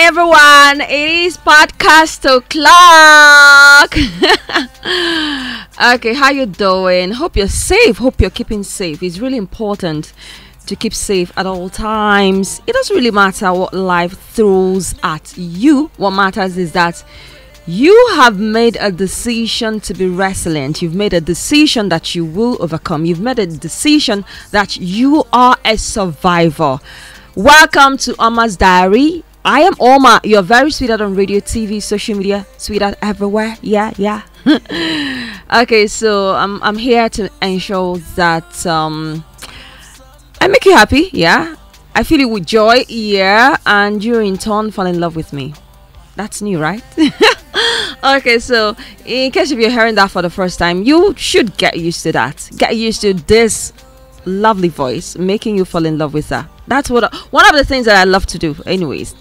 everyone, it is podcast o'clock. Okay, how you doing? Hope you're safe. Hope you're keeping safe. It's really important to keep safe at all times. It doesn't really matter what life throws at you. What matters is that you have made a decision to be resilient. You've made a decision that you will overcome. You've made a decision that you are a survivor. Welcome to Oma's Diary. I am Oma, your very sweetheart on radio, TV, social media, sweetheart everywhere. Yeah. Okay, so I'm here to ensure that I make you happy. Yeah, I feel it with joy. Yeah, and you in turn fall in love with me. That's new, right? Okay, so in case if you're hearing that for the first time, you should get used to that. Get used to this lovely voice making you fall in love with her. That's one of the things that I love to do. Anyways,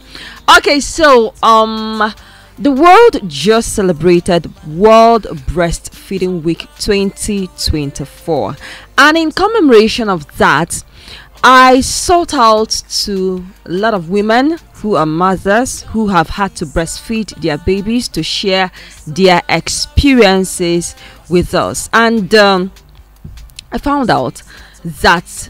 okay, so the world just celebrated World Breastfeeding Week 2024, and in commemoration of that, I sought out to a lot of women who are mothers who have had to breastfeed their babies to share their experiences with us. And I found out that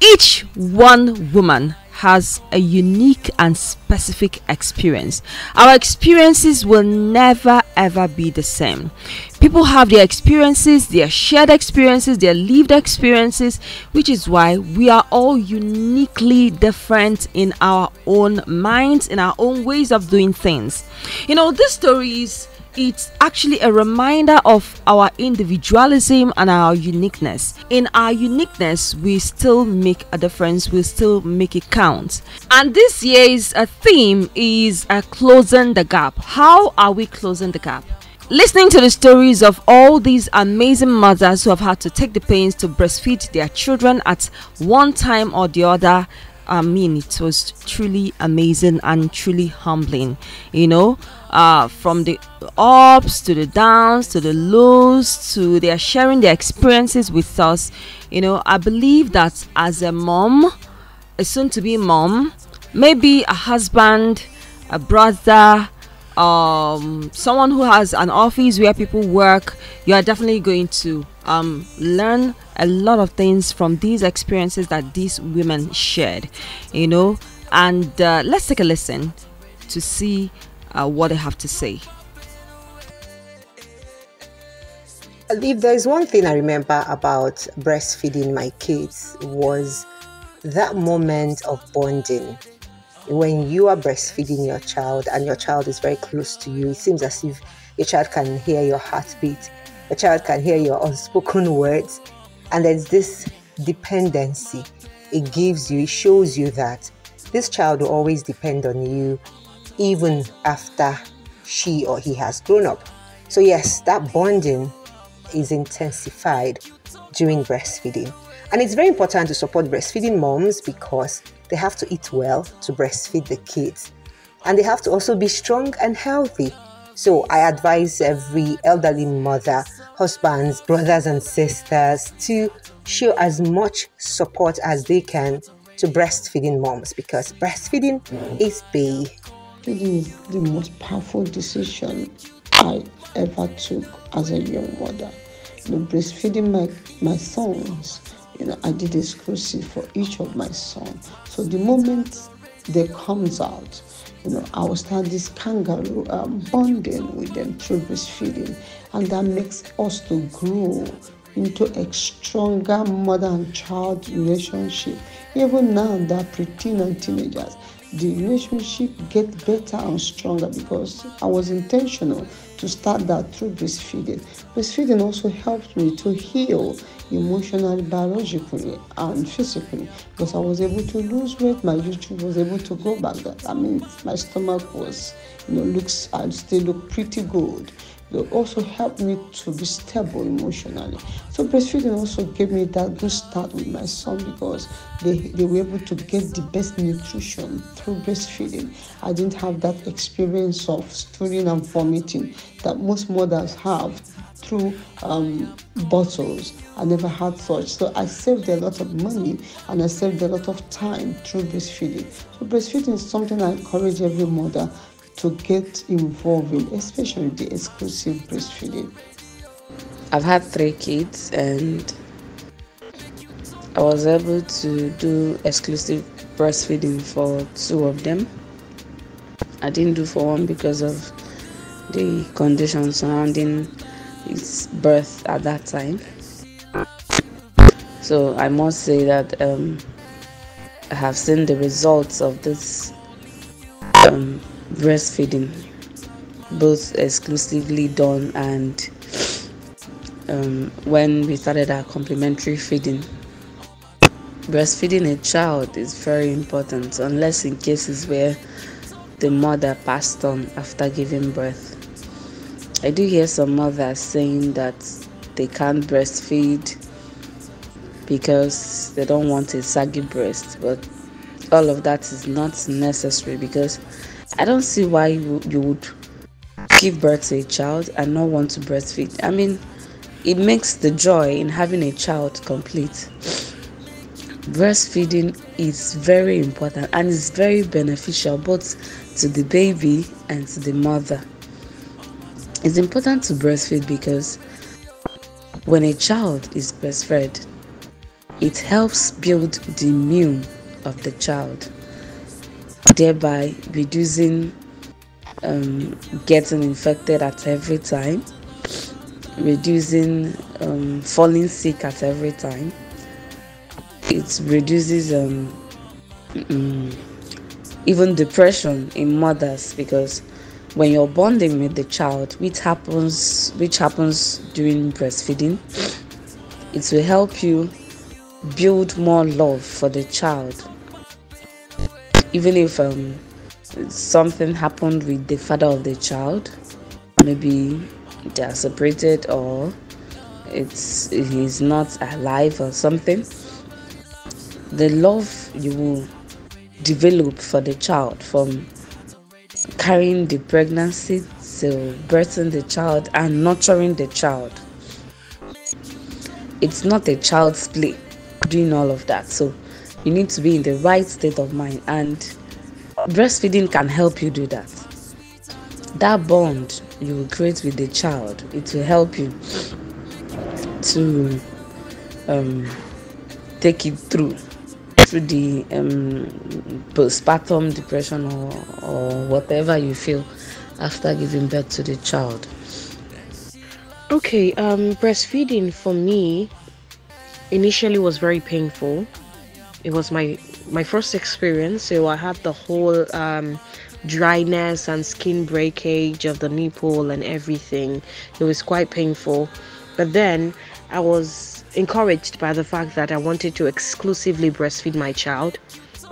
each one woman has a unique and specific experience. Our experiences will never ever be the same. People have their experiences, their shared experiences, their lived experiences, which is why we are all uniquely different in our own minds, in our own ways of doing things. You know, this story is it's actually a reminder of our individualism and our uniqueness. In our uniqueness, we still make a difference, we still make it count. And this year's theme is closing the gap. How are we closing the gap? Listening to the stories of all these amazing mothers who have had to take the pains to breastfeed their children at one time or the other, I mean, it was truly amazing and truly humbling, you know, from the ups to the downs to the lows, to their sharing their experiences with us. You know, I believe that as a mom, a soon-to-be mom, maybe a husband, a brother, someone who has an office where people work, you are definitely going to learn a lot of things from these experiences that these women shared, you know. And let's take a listen to see what they have to say. If there's one thing I remember about breastfeeding my kids, was that moment of bonding. When you are breastfeeding your child and your child is very close to you, it seems as if your child can hear your heartbeat, your child can hear your unspoken words, and there's this dependency it gives you. It shows you that this child will always depend on you even after she or he has grown up. So yes, that bonding is intensified during breastfeeding. And it's very important to support breastfeeding moms because they have to eat well to breastfeed the kids. And they have to also be strong and healthy. So I advise every elderly mother, husbands, brothers and sisters to show as much support as they can to breastfeeding moms, because breastfeeding is big. It is the most powerful decision I ever took as a young mother. You know, breastfeeding my sons, you know, I did exclusive for each of my sons. So the moment they comes out, you know, I will start this kangaroo bonding with them through breastfeeding, and that makes us to grow into a stronger mother and child relationship. Even now, that preteen and teenagers, the relationship gets better and stronger because I was intentional to start that through breastfeeding. Breastfeeding also helped me to heal emotionally, biologically, and physically, because I was able to lose weight. My YouTube was able to go back. That means my stomach was, you know, I still look pretty good. It also helped me to be stable emotionally. So breastfeeding also gave me that good start with my son, because they were able to get the best nutrition through breastfeeding. I didn't have that experience of stooling and vomiting that most mothers have through bottles. I never had such. So I saved a lot of money and I saved a lot of time through breastfeeding. So breastfeeding is something I encourage every mother to get involved in, especially the exclusive breastfeeding. I've had 3 kids and I was able to do exclusive breastfeeding for 2 of them. I didn't do for one because of the conditions surrounding its birth at that time. So I must say that I have seen the results of this breastfeeding, both exclusively done and when we started our complementary feeding. Breastfeeding a child is very important, unless in cases where the mother passed on after giving birth. I do hear some mothers saying that they can't breastfeed because they don't want a saggy breast, but all of that is not necessary, because I don't see why you would give birth to a child and not want to breastfeed. I mean, it makes the joy in having a child complete. Breastfeeding is very important and is very beneficial both to the baby and to the mother. It's important to breastfeed because when a child is breastfed, it helps build the immune of the child, thereby reducing getting infected at every time, reducing falling sick at every time. It reduces even depression in mothers, because when you're bonding with the child, which happens during breastfeeding, it will help you build more love for the child. Even if something happened with the father of the child, maybe they are separated or he's not alive or something, the love you will develop for the child from carrying the pregnancy to birthing the child and nurturing the child, it's not a child's play doing all of that. So you need to be in the right state of mind, and breastfeeding can help you do that. That bond you will create with the child, it will help you to take it through the postpartum depression or whatever you feel after giving birth to the child. Okay, breastfeeding for me initially was very painful. It was my first experience, so I had the whole dryness and skin breakage of the nipple and everything. It was quite painful, but then I was encouraged by the fact that I wanted to exclusively breastfeed my child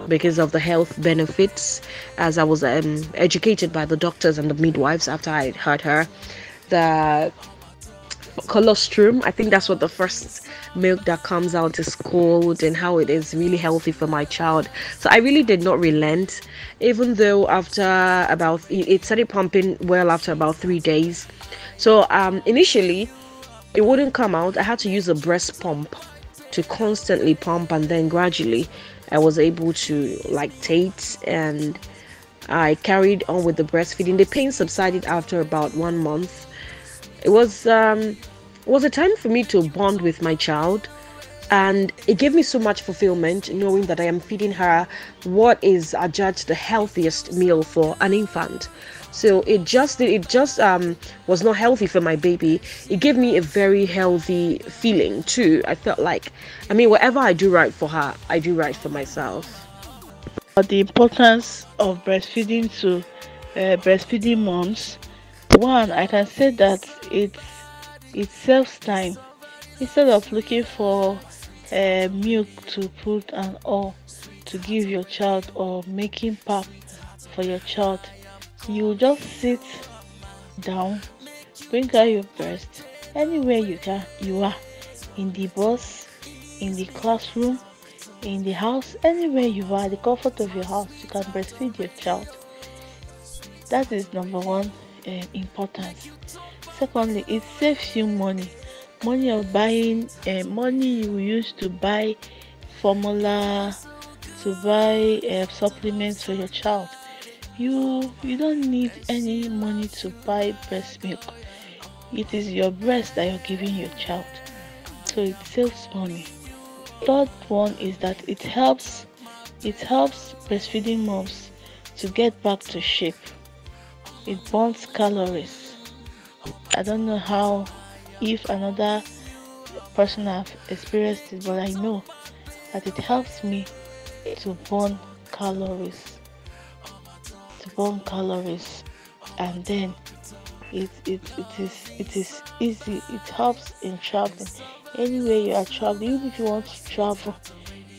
because of the health benefits, as I was educated by the doctors and the midwives after I heard her. The colostrum, I think that's what the first milk that comes out is called, and how it is really healthy for my child. So I really did not relent, even though after about it started pumping well after about 3 days. So initially it wouldn't come out. I had to use a breast pump to constantly pump, and then gradually I was able to lactate, and I carried on with the breastfeeding. The pain subsided after about 1 month. It was a time for me to bond with my child, and it gave me so much fulfillment knowing that I am feeding her what is adjudged the healthiest meal for an infant. So it just was not healthy for my baby. It gave me a very healthy feeling too. I felt like, I mean, whatever I do right for her, I do right for myself. The importance of breastfeeding to breastfeeding moms. One, I can say that it saves time. Instead of looking for milk to put and all to give your child, or making pap for your child, you just sit down, bring out your breast anywhere you are, in the bus, in the classroom, in the house, anywhere you are, the comfort of your house, you can breastfeed your child. That is number one importance. Secondly, it saves you money. Money of buying, money you use to buy formula, to buy supplements for your child. You don't need any money to buy breast milk. It is your breast that you're giving your child, so it saves money. Third one is that it helps breastfeeding moms to get back to shape. It burns calories. I don't know how, if another person have experienced it, but I know that it helps me to burn calories, and then it is easy. It helps in traveling. Anywhere you are traveling, even if you want to travel,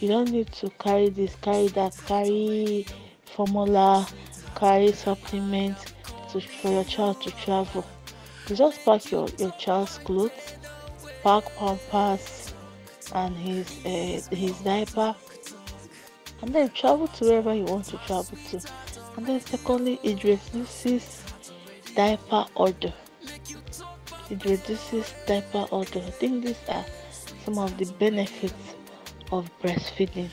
you don't need to carry this, carry that, carry formula, carry supplements for your child to travel. You just pack your child's clothes, pack pampers and his diaper, and then travel to wherever you want to travel to. And then secondly, it reduces diaper order. I think these are some of the benefits of breastfeeding.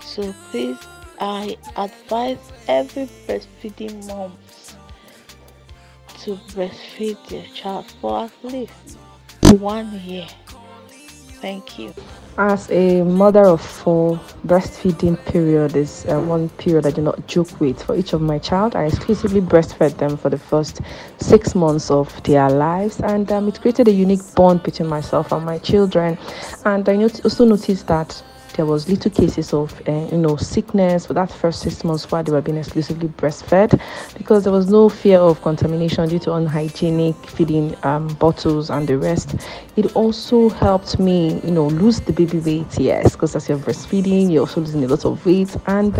So please, I advise every breastfeeding mom to breastfeed their child for at least 1 year. Thank you. As a mother of four, breastfeeding period is one period I do not joke with. For each of my child, I exclusively breastfed them for the first 6 months of their lives, and it created a unique bond between myself and my children. And I also noticed that there was little cases of sickness for that first 6 months while they were being exclusively breastfed, because there was no fear of contamination due to unhygienic feeding bottles and the rest. It also helped me lose the baby weight, yes, because as you're breastfeeding you're also losing a lot of weight. And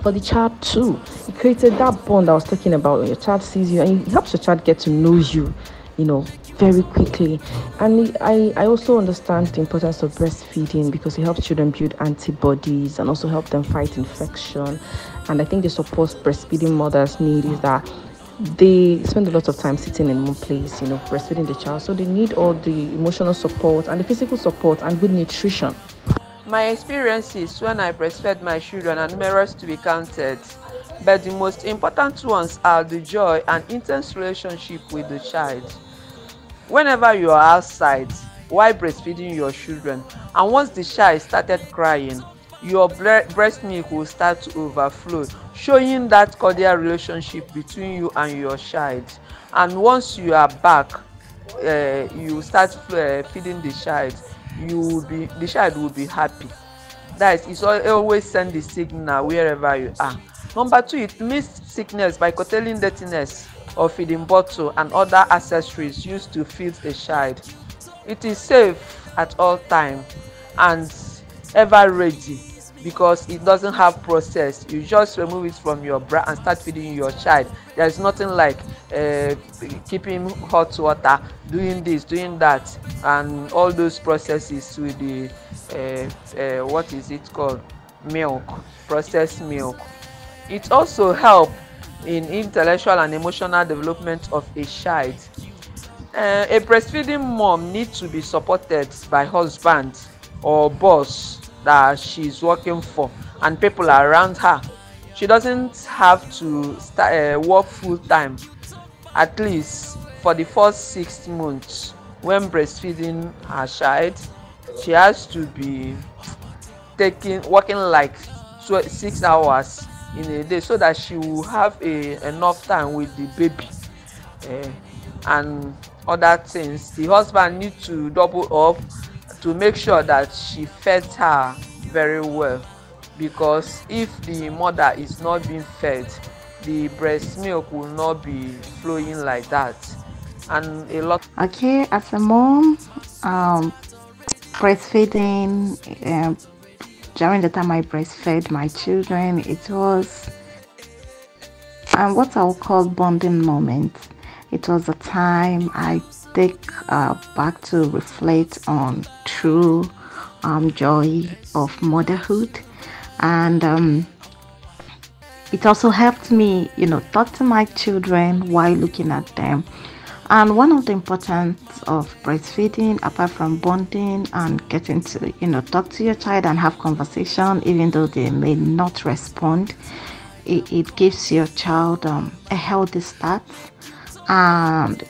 for the child too, it created that bond I was talking about. When your child sees you, and it helps your child get to know you very quickly. And I also understand the importance of breastfeeding because it helps children build antibodies and also help them fight infection. And I think the support breastfeeding mothers need is that they spend a lot of time sitting in one place, breastfeeding the child, so they need all the emotional support and the physical support and good nutrition. My experiences when I breastfed my children are numerous to be counted, but the most important ones are the joy and intense relationship with the child. Whenever you are outside while breastfeeding your children, and once the child started crying, your breast milk will start to overflow, showing that cordial relationship between you and your child. And once you are back, you start feeding the child, the child will be happy. That is, always send the signal wherever you are. Number two, it means sickness by curtailing dirtiness of feeding bottle and other accessories used to feed a child. It is safe at all time and ever ready because it doesn't have process. You just remove it from your bra and start feeding your child. There's nothing like keeping hot water, doing this, doing that, and all those processes with the what is it called, milk, processed milk. It also help in intellectual and emotional development of a child. A breastfeeding mom needs to be supported by husband or boss that she's working for and people around her. She doesn't have to work full time, at least for the first 6 months. When breastfeeding her child, she has to be working like 6 hours in a day so that she will have enough time with the baby and other things. The husband needs to double up to make sure that she fed her very well, because if the mother is not being fed, the breast milk will not be flowing like that. And a lot. Okay, as a mom, breastfeeding, during the time I breastfed my children, it was what I'll call bonding moment. It was a time I take back to reflect on true joy of motherhood, and it also helped me, talk to my children while looking at them. And one of the importance of breastfeeding, apart from bonding and getting to, talk to your child and have conversation, even though they may not respond, it gives your child a healthy start. And,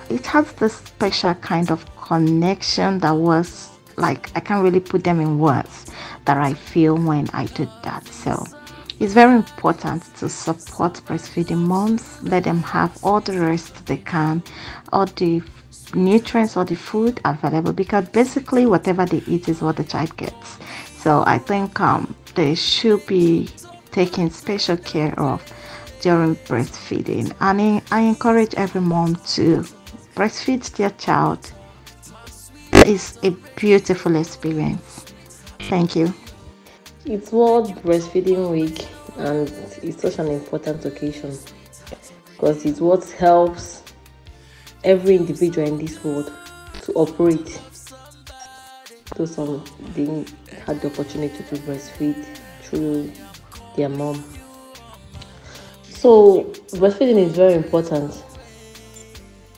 it has this special kind of connection that was like, I can't really put them in words, that I feel when I do that. So it's very important to support breastfeeding moms, let them have all the rest they can, all the nutrients or the food available, because basically whatever they eat is what the child gets. So I think they should be taken special care of during breastfeeding. And I encourage every mom to breastfeed their child. It's a beautiful experience. Thank you. It's World Breastfeeding Week, and it's such an important occasion because it's what helps every individual in this world to operate. Those some didn't had the opportunity to breastfeed through their mom. So breastfeeding is very important.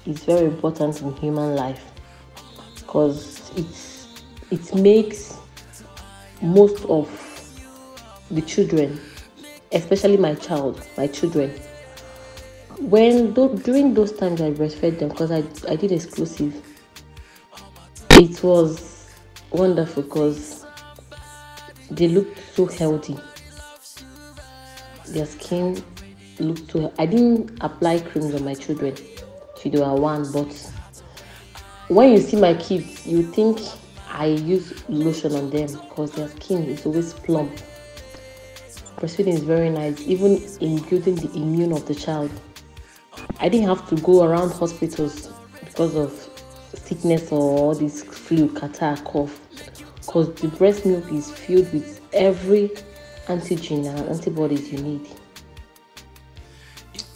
It's very important in human life because it makes most of the children, especially my children, during those times I breastfed them, because I did exclusive, it was wonderful because they looked so healthy. Their skin looked so. I didn't apply creams on my children till they were one, but when you see my kids, you think I use lotion on them because their skin is always plump. Breastfeeding is very nice, even in building the immune of the child. I didn't have to go around hospitals because of sickness or all this flu, catarrh, cough, because the breast milk is filled with every antigen and antibodies you need.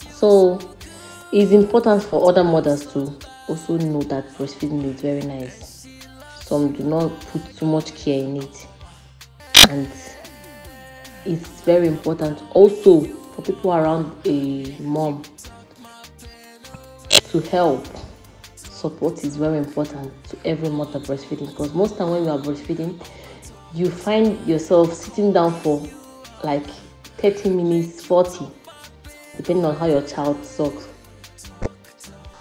So it's important for other mothers to also know that breastfeeding is very nice. Some do not put too much care in it, and it's very important also for people around a mom to help. Support is very important to every mother breastfeeding, because most time when you are breastfeeding, you find yourself sitting down for like 30 minutes, 40, depending on how your child sucks.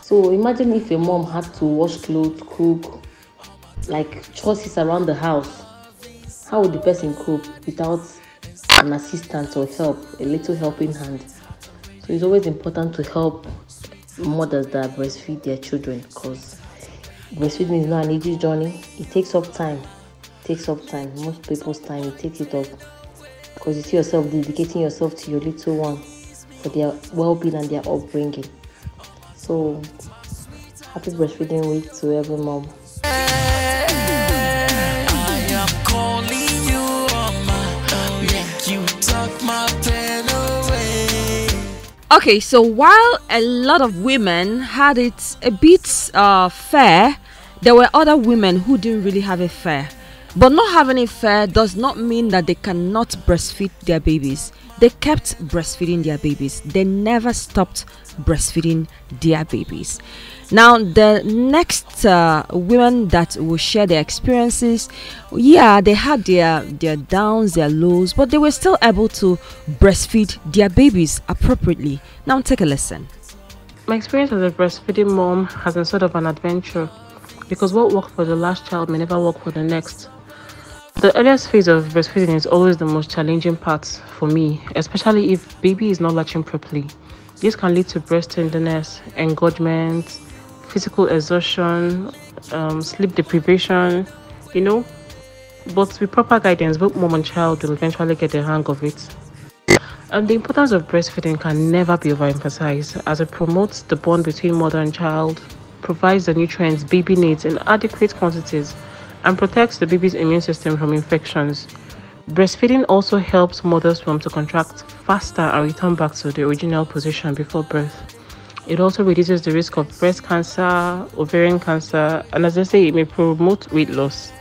So imagine if a mom had to wash clothes, cook, like chores around the house. How would the person cope without an assistant or help, a little helping hand? So it's always important to help mothers that breastfeed their children, because breastfeeding is not an easy journey. It takes up time. Most people's time, it takes it up, because you see yourself dedicating yourself to your little one for their well-being and their upbringing. So happy breastfeeding week to every mom. Okay, so while a lot of women had it a bit fair, there were other women who didn't really have it fair. But not having it fair does not mean that they cannot breastfeed their babies. They kept breastfeeding their babies. They never stopped breastfeeding their babies. Now, the next women that will share their experiences, yeah, they had their downs, their lows, but they were still able to breastfeed their babies appropriately. Now, take a listen. My experience as a breastfeeding mom has been sort of an adventure, because what worked for the last child may never work for the next. The earliest phase of breastfeeding is always the most challenging part for me, especially if baby is not latching properly. This can lead to breast tenderness, engorgement, physical exhaustion, sleep deprivation, but with proper guidance, both mom and child will eventually get the hang of it. And the importance of breastfeeding can never be overemphasized, as it promotes the bond between mother and child, provides the nutrients baby needs in adequate quantities, and protects the baby's immune system from infections. Breastfeeding also helps mothers to contract faster and return back to the original position before birth. It also reduces the risk of breast cancer, ovarian cancer, and as I say, it may promote weight loss.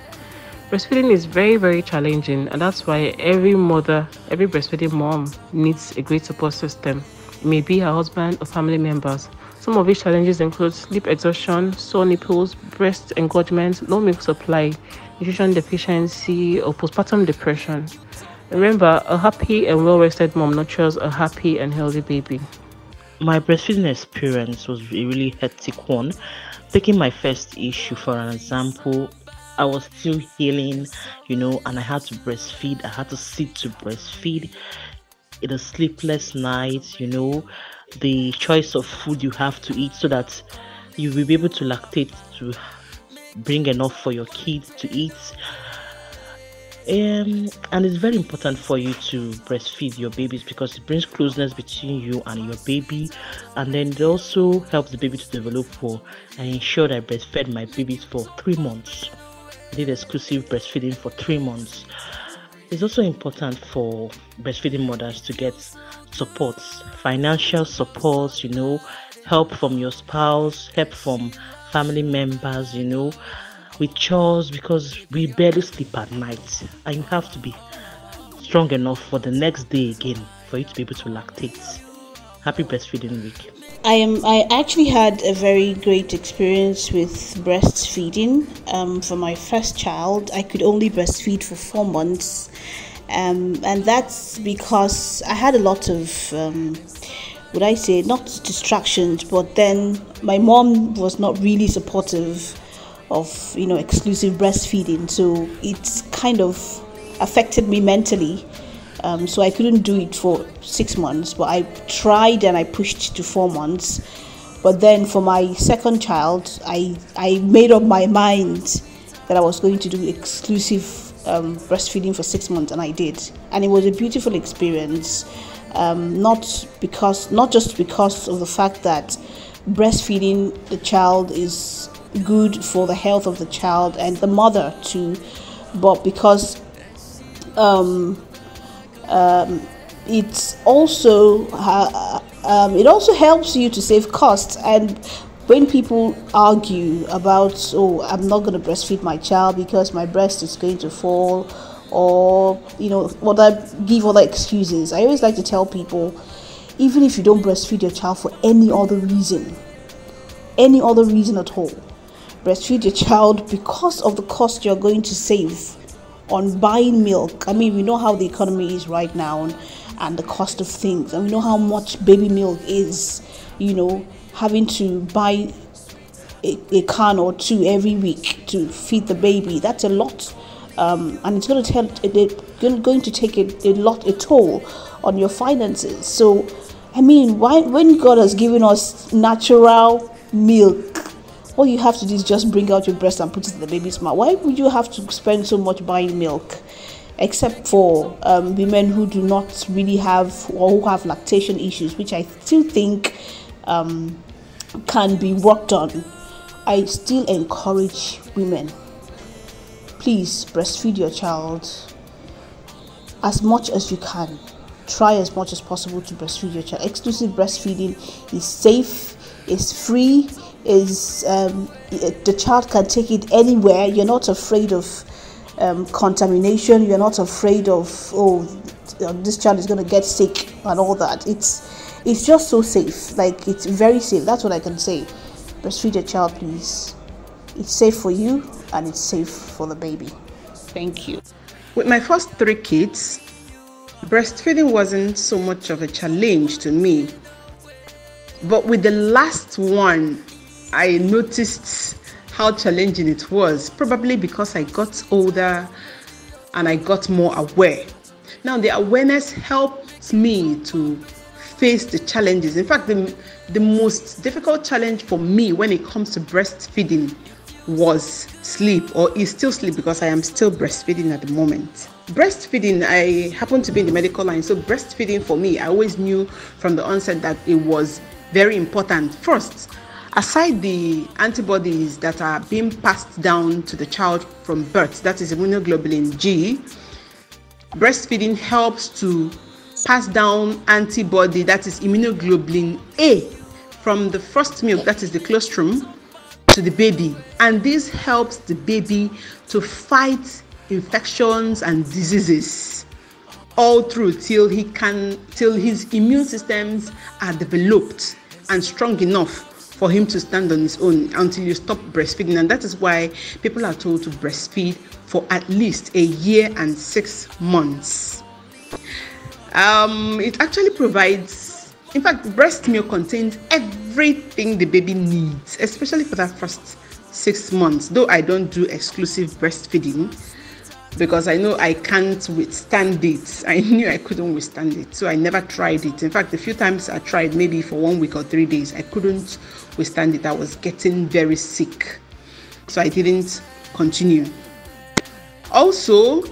Breastfeeding is very, very challenging, and that's why every breastfeeding mom needs a great support system. It may be her husband or family members. Some of these challenges include sleep exhaustion, sore nipples, breast engorgement, low milk supply, nutrition deficiency, or postpartum depression. Remember, a happy and well-rested mom nurtures a happy and healthy baby. My breastfeeding experience was a really hectic one. Taking my first issue for an example, I was still healing, and I had to breastfeed. I had to sit to breastfeed. It a sleepless night, the choice of food you have to eat so that you will be able to lactate to bring enough for your kids to eat. And it's very important for you to breastfeed your babies because it brings closeness between you and your baby, and then it also helps the baby to develop well. I ensured I breastfed my babies for 3 months. I did exclusive breastfeeding for 3 months. It's also important for breastfeeding mothers to get support, financial support, help from your spouse, help from family members, with chores, because we barely sleep at night, and you have to be strong enough for the next day again for you to be able to lactate. Happy breastfeeding week. I actually had a very great experience with breastfeeding. For my first child, I could only breastfeed for 4 months, and that's because I had a lot of would I say not distractions, but then my mom was not really supportive of exclusive breastfeeding, so it's kind of affected me mentally. So I couldn't do it for 6 months, but I tried and I pushed to 4 months. But then for my second child, I made up my mind that I was going to do exclusive breastfeeding for 6 months, and I did, and it was a beautiful experience. Not just because of the fact that breastfeeding the child is good for the health of the child and the mother too, but because it also helps you to save costs. And when people argue about, I'm not going to breastfeed my child because my breast is going to fall, or give other excuses, I always like to tell people, even if you don't breastfeed your child for any other reason at all, breastfeed your child because of the cost you're going to save on buying milk. I mean, we know how the economy is right now, and the cost of things, and we know how much baby milk is. Having to buy a can or two every week to feed the baby, that's a lot, and it's going to take a toll on your finances. So, I mean, when God has given us natural milk, all you have to do is just bring out your breast and put it in the baby's mouth. Why would you have to spend so much buying milk? Except for women who do not really have, or who have lactation issues, which I still think can be worked on. I still encourage women, please breastfeed your child as much as you can. Try as much as possible to breastfeed your child. Exclusive breastfeeding is safe, is free, the child can take it anywhere. You're not afraid of contamination. You're not afraid of this child is going to get sick and all that. It's just so safe. Like, it's very safe. That's what I can say. Breastfeed your child, please. It's safe for you and it's safe for the baby. Thank you. With my first 3 kids, breastfeeding wasn't so much of a challenge to me. But with the last one, I noticed how challenging it was, probably because I got older and I got more aware. Now, the awareness helped me to face the challenges. In fact, the most difficult challenge for me when it comes to breastfeeding was sleep, or is still sleep, because I am still breastfeeding at the moment. Breastfeeding, I happen to be in the medical line, so breastfeeding for me, I always knew from the onset that it was very important. First, aside the antibodies that are being passed down to the child from birth, that is immunoglobulin G, breastfeeding helps to pass down antibody, that is immunoglobulin A, from the first milk, that is the colostrum, to the baby. And this helps the baby to fight infections and diseases all through till his immune systems are developed and strong enough for him to stand on his own until you stop breastfeeding. And that is why people are told to breastfeed for at least a year and 6 months. It actually provides, in fact, breast milk contains everything the baby needs, especially for that first 6 months. Though I don't do exclusive breastfeeding because I know I can't withstand it. I knew I couldn't withstand it, so I never tried it. In fact, the few times I tried, maybe for 1 week or 3 days, I couldn't withstand it. I was getting very sick, so I didn't continue. Also,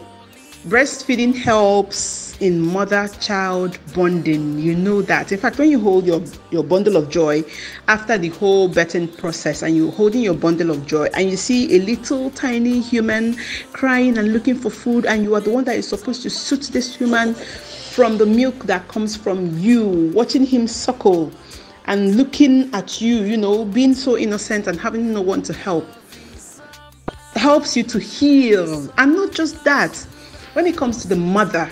breastfeeding helps in mother-child bonding. You know that. In fact, when you hold your bundle of joy after the whole birthing process, and you're holding your bundle of joy, and you see a little tiny human crying and looking for food, and you are the one that is supposed to soothe this human from the milk that comes from you, watching him suckle and looking at you, you know, being so innocent and having no one to helps you to heal. And not just that, when it comes to the mother,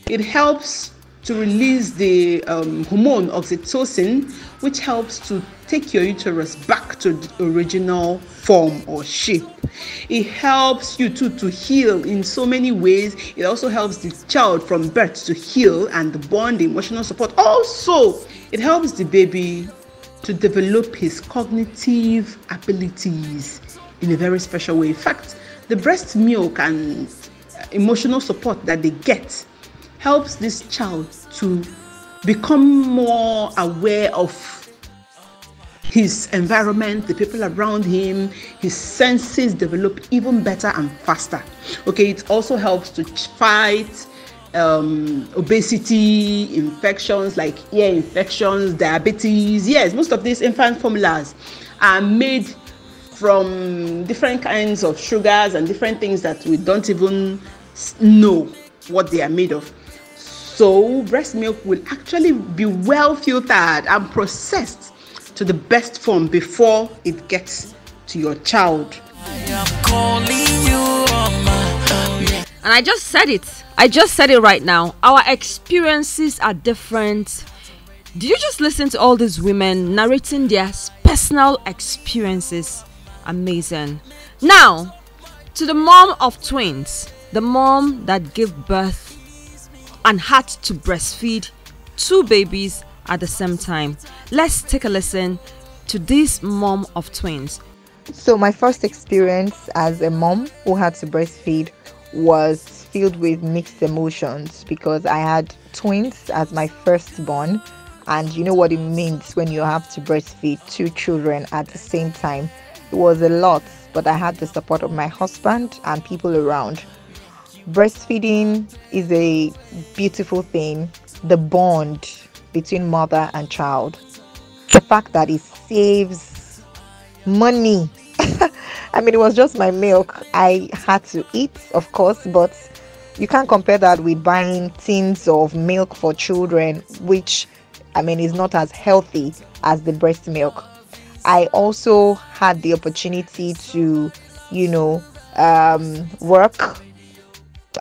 it helps to release the hormone oxytocin, which helps to take your uterus back to the original form or shape. It helps you too to heal in so many ways. It also helps the child from birth to heal and the bond, the emotional support. Also, it helps the baby to develop his cognitive abilities in a very special way. In fact, the breast milk and emotional support that they get helps this child to become more aware of his environment, the people around him. His senses develop even better and faster. Okay, it also helps to fight obesity, infections like ear infections, diabetes. Yes, most of these infant formulas are made from different kinds of sugars and different things that we don't even know what they are made of. So breast milk will actually be well filtered and processed to the best form before it gets to your child. And I just said it right now. Our experiences are different. Did you just listen to all these women narrating their personal experiences? Amazing. Now, to the mom of twins, the mom that gave birth and had to breastfeed 2 babies at the same time. Let's take a listen to this mom of twins. So my first experience as a mom who had to breastfeed was filled with mixed emotions because I had twins as my firstborn, and you know what it means when you have to breastfeed 2 children at the same time. It was a lot, but I had the support of my husband and people around. Breastfeeding is a beautiful thing. The bond between mother and child, the fact that it saves money. I mean, it was just my milk I had to eat, of course, but you can't compare that with buying tins of milk for children, which, I mean, is not as healthy as the breast milk. I also had the opportunity to, work.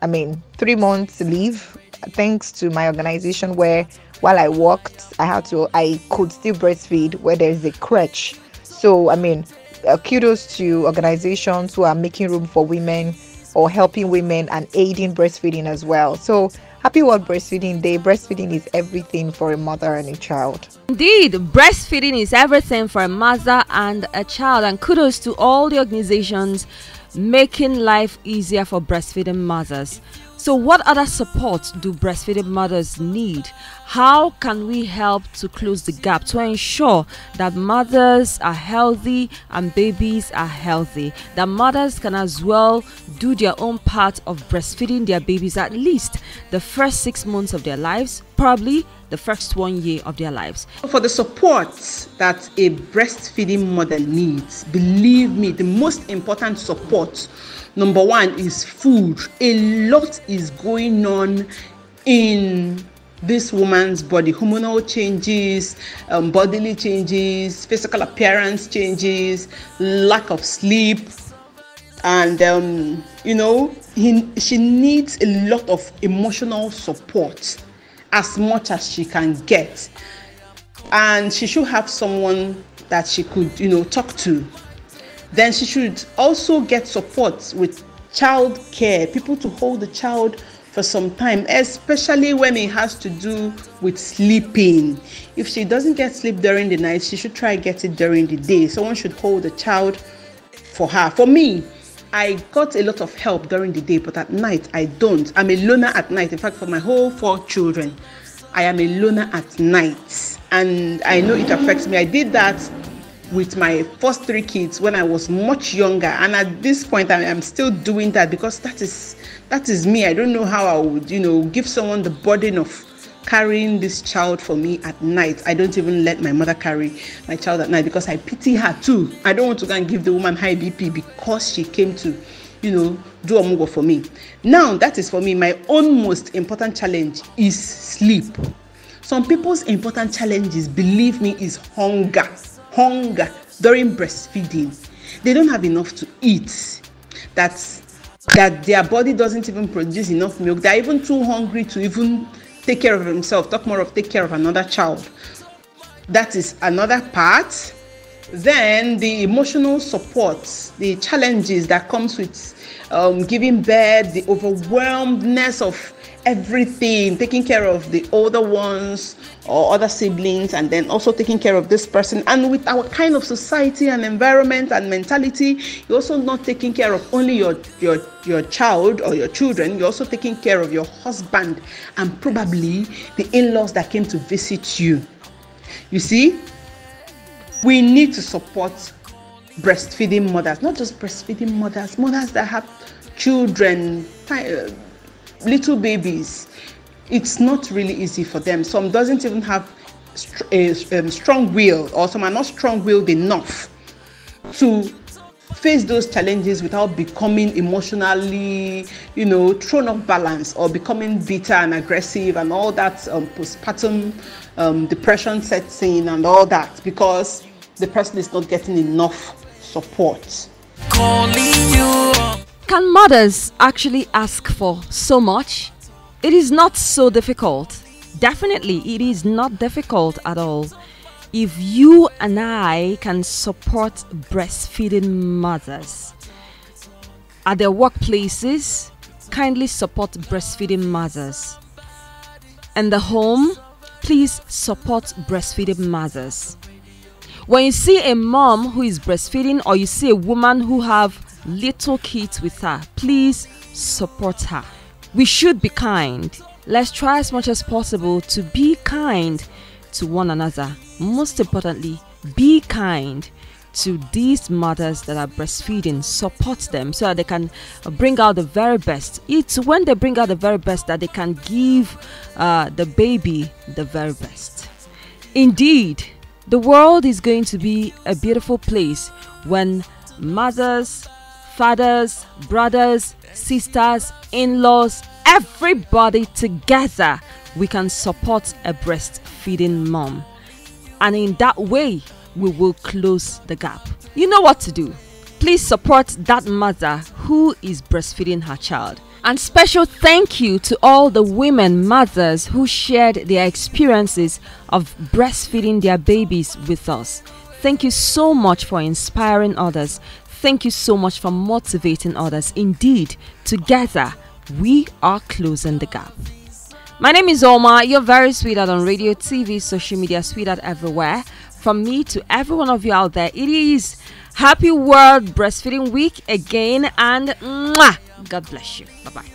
3 months leave thanks to my organization, where while I worked, I could still breastfeed where there is a crutch. So kudos to organizations who are making room for women or helping women and aiding breastfeeding as well. So happy World Breastfeeding Day. Breastfeeding is everything for a mother and a child. Indeed, breastfeeding is everything for a mother and a child, and kudos to all the organizations making life easier for breastfeeding mothers. So what other support do breastfeeding mothers need? How can we help to close the gap to ensure that mothers are healthy and babies are healthy? That mothers can as well do their own part of breastfeeding their babies at least the first 6 months of their lives, probably the first 1 year of their lives. For the support that a breastfeeding mother needs, believe me, the most important support, number 1, is food. A lot is going on in this woman's body. Hormonal changes, bodily changes, physical appearance changes, lack of sleep, and she needs a lot of emotional support, as much as she can get. And she should have someone that she could, talk to. Then she should also get support with child care, people to hold the child for some time, especially when it has to do with sleeping. If she doesn't get sleep during the night, she should try get it during the day. Someone should hold the child for her. For me, I got a lot of help during the day, but at night I don't. I'm a loner at night. In fact, for my whole 4 children, I am a loner at night, and I know it affects me. I did that with my first 3 kids when I was much younger, and at this point I'm still doing that because that is me. I don't know how I would give someone the burden of carrying this child for me at night. I don't even let my mother carry my child at night because I pity her too. I don't want to go and give the woman high BP because she came to do omugo for me. Now that is for me. My own most important challenge is sleep. Some people's important challenges, believe me, is hunger during breastfeeding. They don't have enough to eat, that their body doesn't even produce enough milk. They're even too hungry to even take care of themselves, talk more of take care of another child. That is another part. Then the emotional support, the challenges that comes with giving birth, the overwhelmedness of everything, taking care of the older ones or other siblings, and then also taking care of this person. And with our kind of society and environment and mentality, you're also not taking care of only your child or your children. You're also taking care of your husband and probably the in-laws that came to visit you. You see, we need to support breastfeeding mothers, not just breastfeeding mothers, mothers that have children, little babies. It's not really easy for them. Some doesn't even have a strong will, or some are not strong-willed enough to face those challenges without becoming emotionally, thrown off balance or becoming bitter and aggressive and all that postpartum depression sets in and all that because the person is not getting enough support. Can mothers actually ask for so much? It is not so difficult. Definitely, it is not difficult at all. If you and I can support breastfeeding mothers at their workplaces, kindly support breastfeeding mothers. In the home, please support breastfeeding mothers. When you see a mom who is breastfeeding or you see a woman who have little kids with her, please support her. We should be kind. Let's try as much as possible to be kind to one another. Most importantly, be kind to these mothers that are breastfeeding. Support them so that they can bring out the very best. It's when they bring out the very best that they can give the baby the very best. Indeed, the world is going to be a beautiful place when mothers, fathers, brothers, sisters, in-laws, everybody together, we can support a breastfeeding mom. And in that way, we will close the gap. You know what to do. Please support that mother who is breastfeeding her child. And special thank you to all the women mothers who shared their experiences of breastfeeding their babies with us. Thank you so much for inspiring others. Thank you so much for motivating others. Indeed, together, we are closing the gap. My name is Oma. You're very sweetheart on radio, TV, social media, sweetheart everywhere. From me to every one of you out there, it is Happy World Breastfeeding Week again, and mwah, God bless you. Bye-bye.